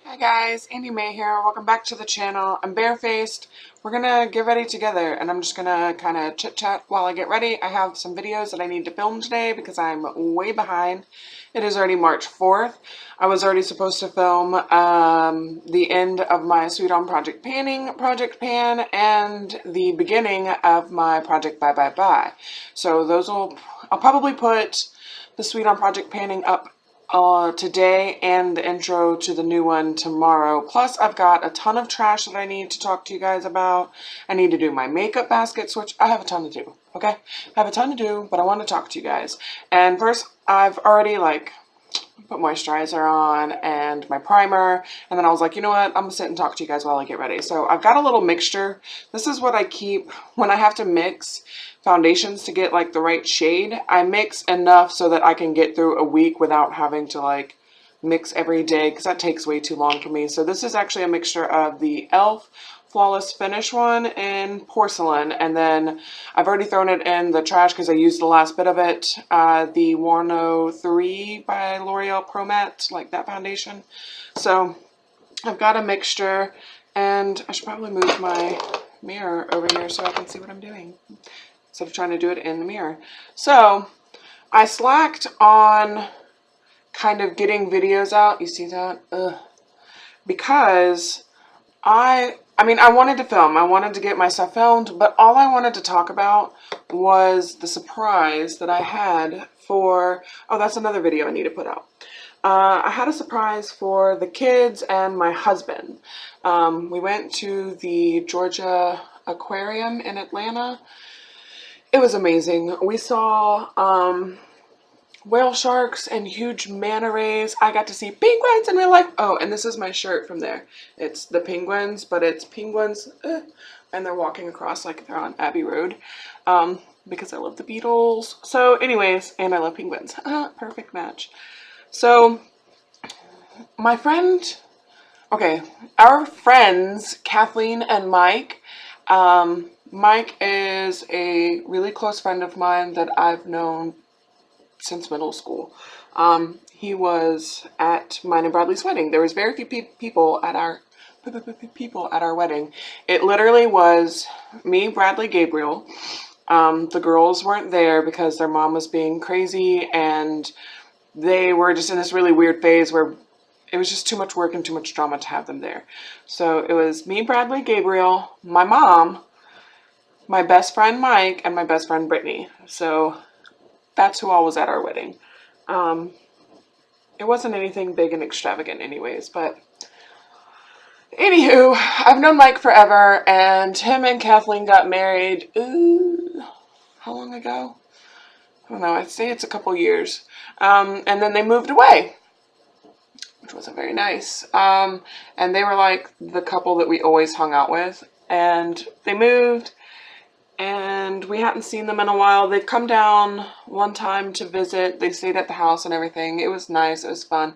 Hi guys, Andy May here. Welcome back to the channel. I'm barefaced. We're gonna get ready together and I'm just gonna kind of chit chat while I get ready. I have some videos that I need to film today because I'm way behind. It is already March 4th. I was already supposed to film the end of my Sweet On Project Pan and the beginning of my Project Bye Bye Bye. So I'll probably put the Sweet On Project Panning up today and the intro to the new one tomorrow. Plus, I've got a ton of trash that I need to talk to you guys about. I need to do my makeup baskets, which I have a ton to do, okay? I have a ton to do, but I want to talk to you guys. And first, I've already, put moisturizer on and my primer, and then I was like, you know what, I'm gonna sit and talk to you guys while I get ready. So I've got a little mixture. This is what I keep when I have to mix foundations to get like the right shade. I mix enough so that I can get through a week without having to like mix every day because that takes way too long for me. So this is actually a mixture of the e.l.f. Flawless Finish one in porcelain, and then I've already thrown it in the trash because I used the last bit of it, the Warno 3 by L'Oreal Pro Matte, like that foundation. So I've got a mixture, and I should probably move my mirror over here so I can see what I'm doing instead of trying to do it in the mirror. So I slacked on kind of getting videos out. You see that? Ugh. Because I wanted to film. I wanted to get my stuff filmed, but all I wanted to talk about was the surprise that I had for, oh, that's another video I need to put out. I had a surprise for the kids and my husband. We went to the Georgia Aquarium in Atlanta. It was amazing. We saw whale sharks and huge manta rays. I got to see penguins in real life. Oh, and this is my shirt from there. It's the penguins, but it's penguins, and they're walking across like they're on Abbey Road, because I love the Beatles. So anyways, and I love penguins. Perfect match. So my friend, okay, our friends, Kathleen and Mike, Mike is a really close friend of mine that I've known since middle school. He was at mine and Bradley's wedding. There was very few people at our wedding. It literally was me, Bradley, Gabriel. The girls weren't there because their mom was being crazy and they were just in this really weird phase where it was just too much work and too much drama to have them there. So it was me, Bradley, Gabriel, my mom, my best friend Mike, and my best friend Brittany. So that's who all was at our wedding. It wasn't anything big and extravagant anyways, but anywho, I've known Mike forever, and him and Kathleen got married, how long ago? I don't know, I'd say it's a couple years. And then they moved away, which wasn't very nice. And they were like the couple that we always hung out with, and they moved, and we hadn't seen them in a while. They'd come down one time to visit. They stayed at the house and everything. It was nice. It was fun.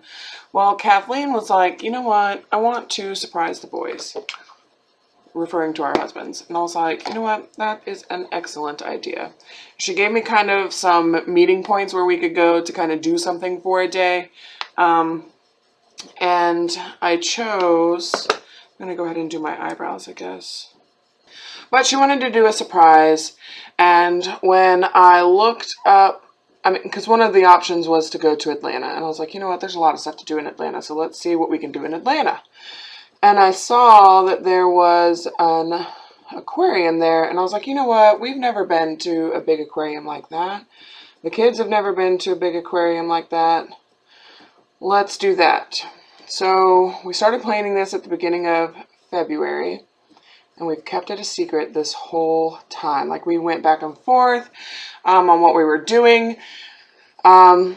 Well, Kathleen was like, you know what? I want to surprise the boys, referring to our husbands. And I was like, you know what? That is an excellent idea. She gave me kind of some meeting points where we could go to kind of do something for a day. And I chose, I'm going to go ahead and do my eyebrows, I guess. But she wanted to do a surprise, and when I looked up, because one of the options was to go to Atlanta, and I was like, you know what, there's a lot of stuff to do in Atlanta, so let's see what we can do in Atlanta. And I saw that there was an aquarium there, and I was like, you know what, we've never been to a big aquarium like that. The kids have never been to a big aquarium like that. Let's do that. So we started planning this at the beginning of February. And we've kept it a secret this whole time. Like, we went back and forth on what we were doing. And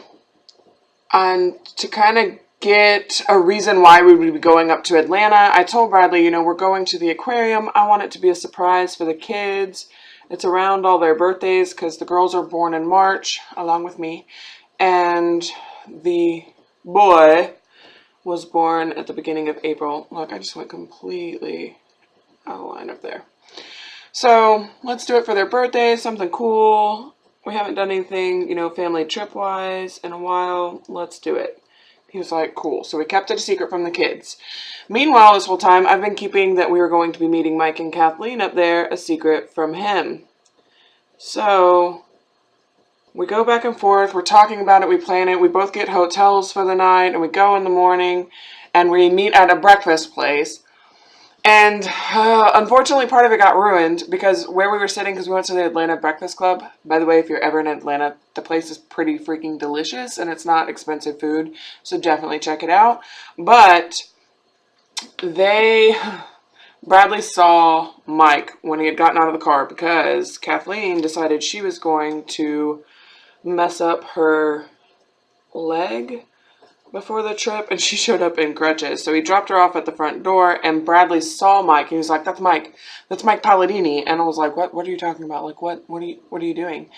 to kind of get a reason why we would be going up to Atlanta, I told Bradley, you know, we're going to the aquarium. I want it to be a surprise for the kids. It's around all their birthdays because the girls are born in March, along with me. And the boy was born at the beginning of April. Look, I just went completely out of line up there. So let's do it for their birthday, something cool. We haven't done anything, you know, family trip wise in a while. Let's do it. He was like, cool. So we kept it a secret from the kids. Meanwhile, this whole time, I've been keeping that we were going to be meeting Mike and Kathleen up there a secret from him. So we go back and forth. We're talking about it. We plan it. We both get hotels for the night, and we go in the morning, and we meet at a breakfast place. And unfortunately, part of it got ruined because where we were sitting, because we went to the Atlanta Breakfast Club. By the way, if you're ever in Atlanta, the place is pretty freaking delicious, and it's not expensive food, so definitely check it out. But Bradley saw Mike when he had gotten out of the car because Kathleen decided she was going to mess up her leg before the trip, and she showed up in crutches. So he dropped her off at the front door, and Bradley saw Mike. He was like, that's Mike Palladini. And I was like, what are you talking about? Like, what are you doing?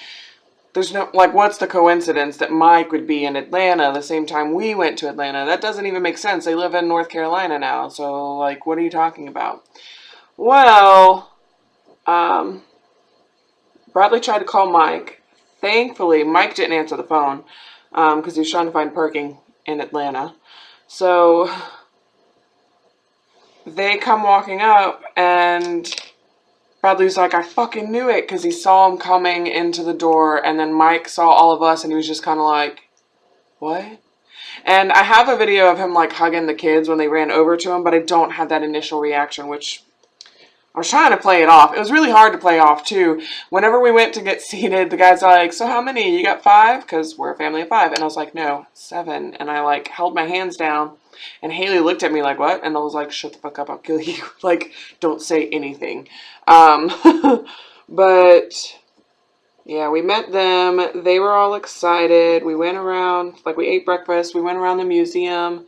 There's no, like, what's the coincidence that Mike would be in Atlanta the same time we went to Atlanta? That doesn't even make sense. They live in North Carolina now. So, like, what are you talking about? Well, Bradley tried to call Mike. Thankfully, Mike didn't answer the phone because he was trying to find parking in Atlanta. So they come walking up, and Bradley's like, I fucking knew it, because he saw him coming into the door, and then Mike saw all of us, and he was just kind of like, what? And I have a video of him like hugging the kids when they ran over to him, but I don't have that initial reaction, which I was trying to play it off. It was really hard to play off, too. Whenever we went to get seated, the guy's like, so how many? You got 5? Because we're a family of 5. And I was like, no, 7. And I, like, held my hands down. And Haley looked at me like, what? And I was like, shut the fuck up, I'll kill you. Like, don't say anything. But, yeah, we met them. They were all excited. We went around, like, we ate breakfast. We went around the museum.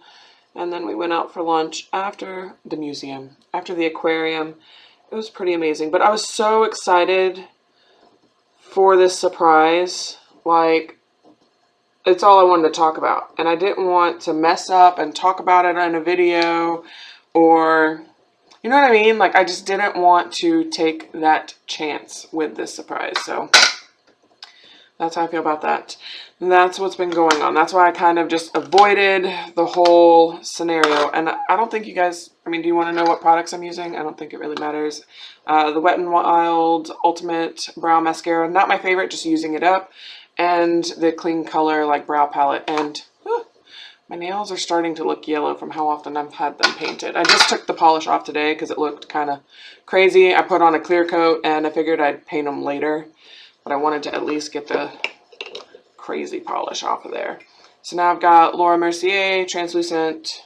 And then we went out for lunch after the museum, after the aquarium. It was pretty amazing, but I was so excited for this surprise. Like, it's all I wanted to talk about, and I didn't want to mess up and talk about it in a video, or, you know what I mean? Like, I just didn't want to take that chance with this surprise, so that's how I feel about that. And that's what's been going on. That's why I kind of just avoided the whole scenario. And I don't think you guys, I mean, do you want to know what products I'm using? I don't think it really matters. The Wet n Wild Ultimate Brow Mascara. Not my favorite, just using it up. And the Clean Color, like, brow palette. And my nails are starting to look yellow from how often I've had them painted. I just took the polish off today because it looked kind of crazy. I put on a clear coat, and I figured I'd paint them later. But I wanted to at least get the crazy polish off of there. So now I've got Laura Mercier translucent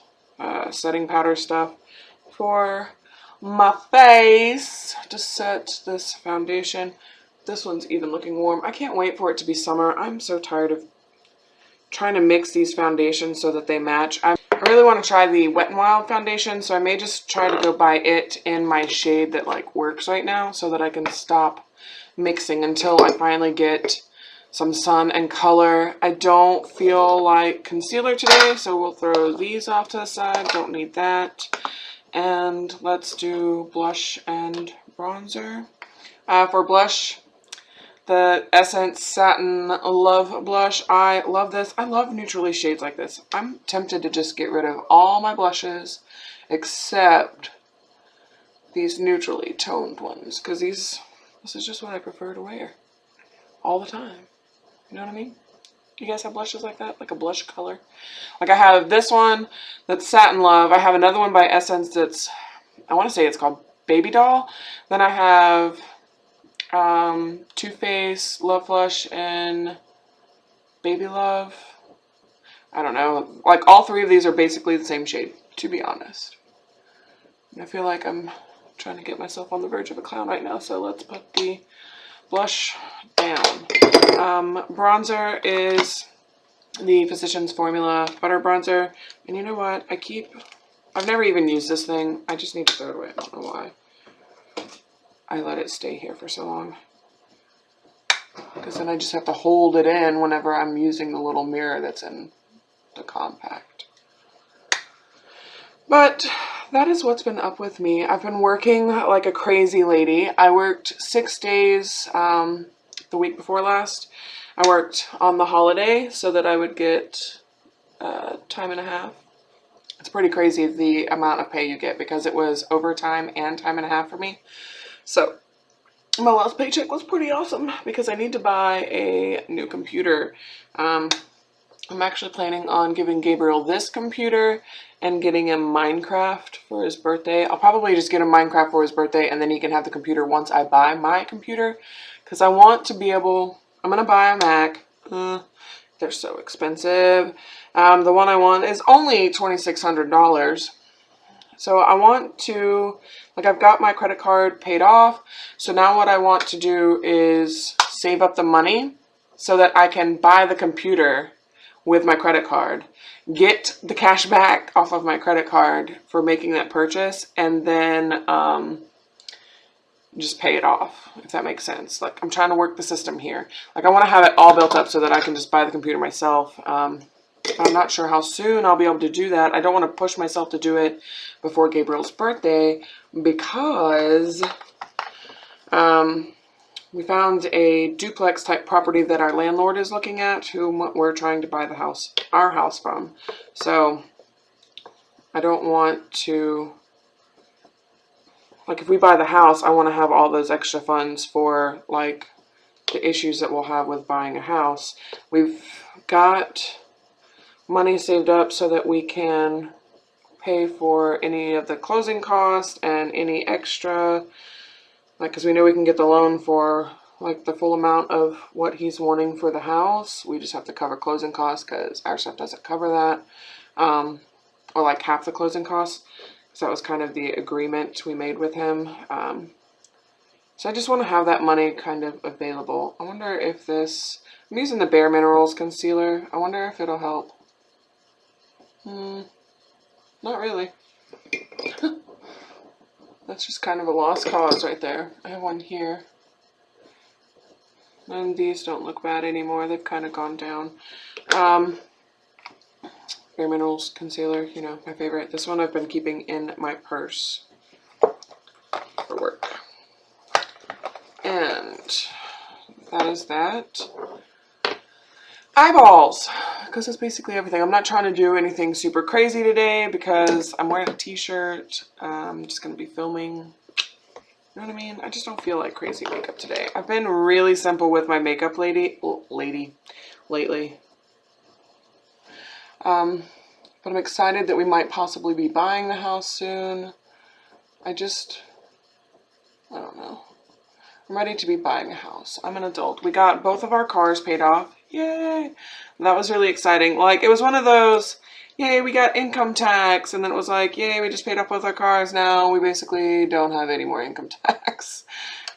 setting powder stuff for my face to set this foundation. This one's even looking warm. I can't wait for it to be summer. I'm so tired of trying to mix these foundations so that they match. I really want to try the Wet n Wild foundation, so I may just try to go buy it in my shade that, like, works right now so that I can stop mixing until I finally get some sun and color. I don't feel like concealer today, so we'll throw these off to the side. Don't need that. And let's do blush and bronzer. For blush, the Essence Satin Love Blush. I love this. I love neutrally shades like this. I'm tempted to just get rid of all my blushes except these neutrally toned ones, because this is just what I prefer to wear all the time. You know what I mean? You guys have blushes like that? Like a blush color? Like I have this one that's Satin Love. I have another one by Essence that's, I want to say it's called Baby Doll. Then I have Too Faced Love Flush and Baby Love. I don't know. Like, all three of these are basically the same shade, to be honest. And I feel like I'm trying to get myself on the verge of a clown right now, so let's put the blush down. Bronzer is the Physicians Formula Butter Bronzer. And you know what? I've never even used this thing. I just need to throw it away. I don't know why I let it stay here for so long. Because then I just have to hold it in whenever I'm using the little mirror that's in the compact. But that is what's been up with me. I've been working like a crazy lady. I worked 6 days the week before last. I worked on the holiday so that I would get time and a half. It's pretty crazy the amount of pay you get because it was overtime and time and a half for me. So my last paycheck was pretty awesome because I need to buy a new computer. I'm actually planning on giving Gabriel this computer and getting him Minecraft for his birthday. I'll probably just get him Minecraft for his birthday and then he can have the computer once I buy my computer. Because I want to be able, I'm going to buy a Mac. They're so expensive. The one I want is only $2,600. So I want to, like, I've got my credit card paid off. So now what I want to do is save up the money so that I can buy the computer with my credit card, get the cash back off of my credit card for making that purchase, and then just pay it off, if that makes sense. Like, I'm trying to work the system here. Like, I want to have it all built up so that I can just buy the computer myself. I'm not sure how soon I'll be able to do that. I don't want to push myself to do it before Gabriel's birthday because we found a duplex type property that our landlord is looking at, whom we're trying to buy our house from. So I don't want to, like, if we buy the house, I want to have all those extra funds for, like, the issues that we'll have with buying a house. We've got money saved up so that we can pay for any of the closing costs and any extra, like, because we know we can get the loan for, like, the full amount of what he's wanting for the house. We just have to cover closing costs because our stuff doesn't cover that, or like half the closing costs. So that was kind of the agreement we made with him. So I just want to have that money kind of available. I wonder if this, I'm using the Bare Minerals concealer. I wonder if it'll help. Not really. That's just kind of a lost cause right there. I have one here. And these don't look bad anymore. They've kind of gone down. Bare Minerals concealer, you know, my favorite. This one I've been keeping in my purse for work. And that is that. Eyeballs, because that's basically everything. I'm not trying to do anything super crazy today because I'm wearing a t-shirt. I'm just going to be filming. You know what I mean? I just don't feel like crazy makeup today. I've been really simple with my makeup lately. But I'm excited that we might possibly be buying the house soon. I don't know. I'm ready to be buying a house. I'm an adult. We got both of our cars paid off. Yay! That was really exciting. Like, it was one of those, yay, we got income tax. And then it was like, yay, we just paid off both our cars. Now we basically don't have any more income tax.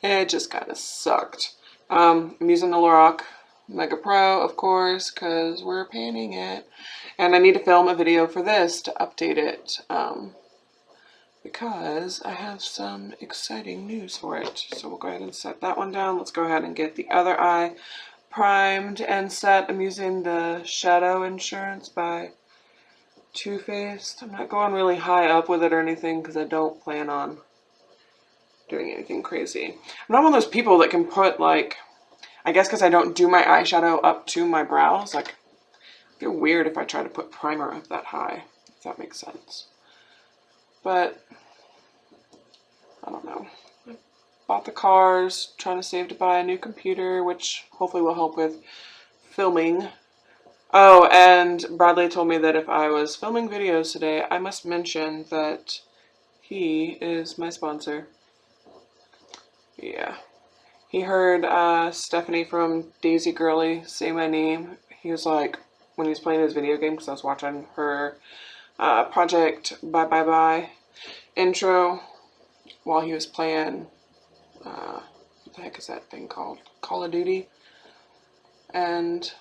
It just kind of sucked. I'm using the Lorac Mega Pro, of course, because we're painting it. And I need to film a video for this to update it. Because I have some exciting news for it. So we'll go ahead and set that one down. Let's go ahead and get the other eye primed and set. I'm using the Shadow Insurance by Too Faced. I'm not going really high up with it or anything because I don't plan on doing anything crazy. I'm not one of those people that can put, like, I guess because I don't do my eyeshadow up to my brows. Like, I feel weird if I try to put primer up that high, if that makes sense. But I don't know. I bought the cars, trying to save to buy a new computer, which hopefully will help with filming. Oh, and Bradley told me that if I was filming videos today, I must mention that he is my sponsor. Yeah. He heard Stephanie from Daisy Girly say my name. He was like, when he was playing his video game, because I was watching her Project Bye Bye Bye intro while he was playing, what the heck is that thing called? Call of Duty. And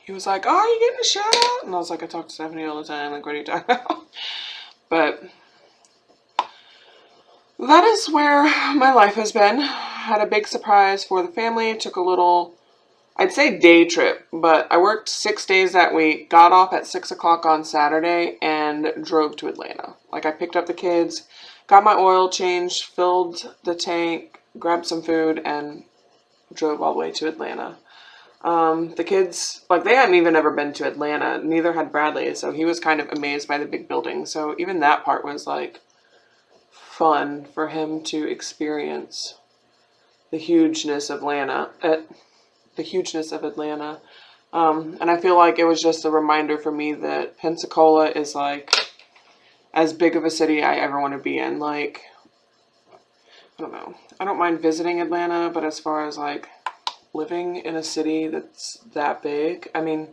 he was like, oh, are you getting a shout out? And I was like, I talk to Stephanie all the time. Like, what are you talking about? But that is where my life has been. Had a big surprise for the family. Took a little, I'd say day trip, but I worked 6 days that week, got off at 6 o'clock on Saturday, and drove to Atlanta. Like, I picked up the kids, got my oil changed, filled the tank, grabbed some food, and drove all the way to Atlanta. The kids, like, they hadn't even ever been to Atlanta. Neither had Bradley, so he was kind of amazed by the big building. So even that part was, like, fun for him to experience the hugeness of Atlanta. And I feel like it was just a reminder for me that Pensacola is, like, as big of a city I ever want to be in. Like, I don't know. I don't mind visiting Atlanta, but as far as, like, living in a city that's that big, I mean,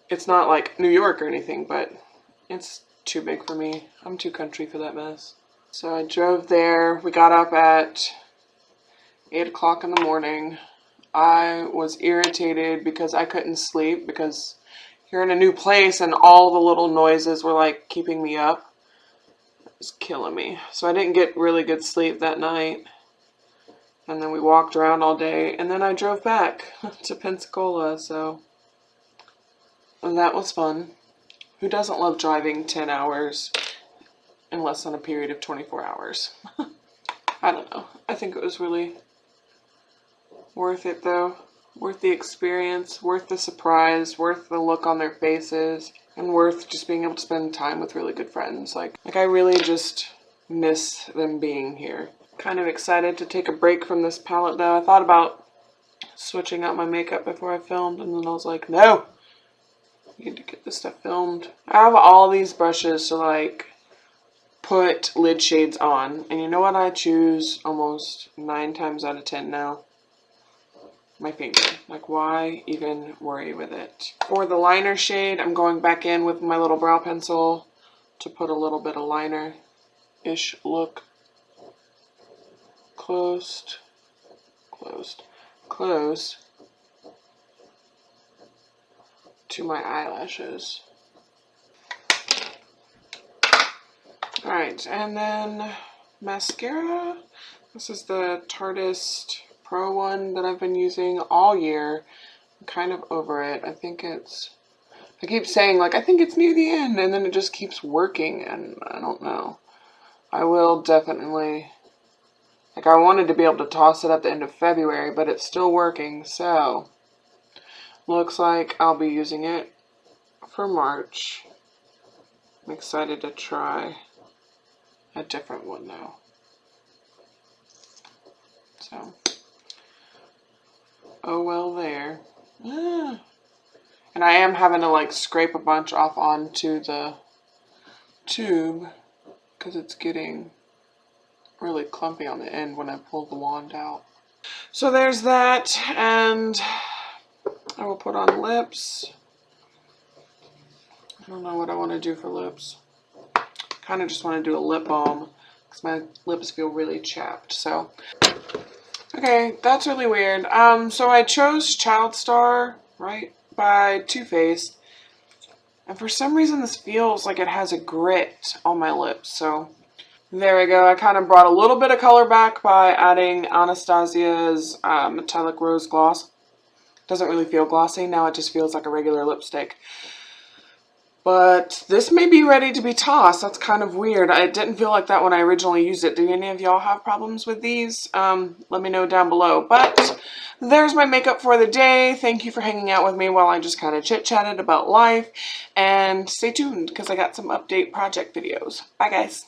it's not like New York or anything, but it's too big for me. I'm too country for that mess. So I drove there. We got up at 8 o'clock in the morning. I was irritated because I couldn't sleep because you're in a new place and all the little noises were like keeping me up. It was killing me. So I didn't get really good sleep that night. And then we walked around all day and then I drove back to Pensacola. So that was fun. Who doesn't love driving 10 hours in less than a period of 24 hours? I don't know. I think it was really worth it though. Worth the experience, worth the surprise, worth the look on their faces, and worth just being able to spend time with really good friends. Like I really just miss them being here. Kind of excited to take a break from this palette though. I thought about switching out my makeup before I filmed, and then I was like, no! I need to get this stuff filmed. I have all these brushes to like put lid shades on, and you know what I choose almost 9 times out of 10 now? My finger. Like, why even worry with it? For the liner shade, I'm going back in with my little brow pencil to put a little bit of liner-ish look. Close to my eyelashes. Alright, and then mascara. This is the Tarteist Pro one that I've been using all year. I'm kind of over it. I keep saying, like, I think it's near the end, and then it just keeps working, and I don't know. I will definitely, like, I wanted to be able to toss it at the end of February, but it's still working, so looks like I'll be using it for March. I'm excited to try a different one now. So, oh well there. And I am having to like scrape a bunch off onto the tube because it's getting really clumpy on the end when I pull the wand out. So there's that, and I will put on lips. I don't know what I want to do for lips. Kind of just want to do a lip balm because my lips feel really chapped. So okay, that's really weird. So I chose Child Star, right, by Too Faced, and for some reason this feels like it has a grit on my lips. So there we go. I kind of brought a little bit of color back by adding Anastasia's Metallic Rose Gloss. Doesn't really feel glossy now; it just feels like a regular lipstick. But this may be ready to be tossed. That's kind of weird. I didn't feel like that when I originally used it. Do any of y'all have problems with these? Let me know down below. But there's my makeup for the day. Thank you for hanging out with me while I just kind of chit-chatted about life. And stay tuned because I got some update project videos. Bye, guys.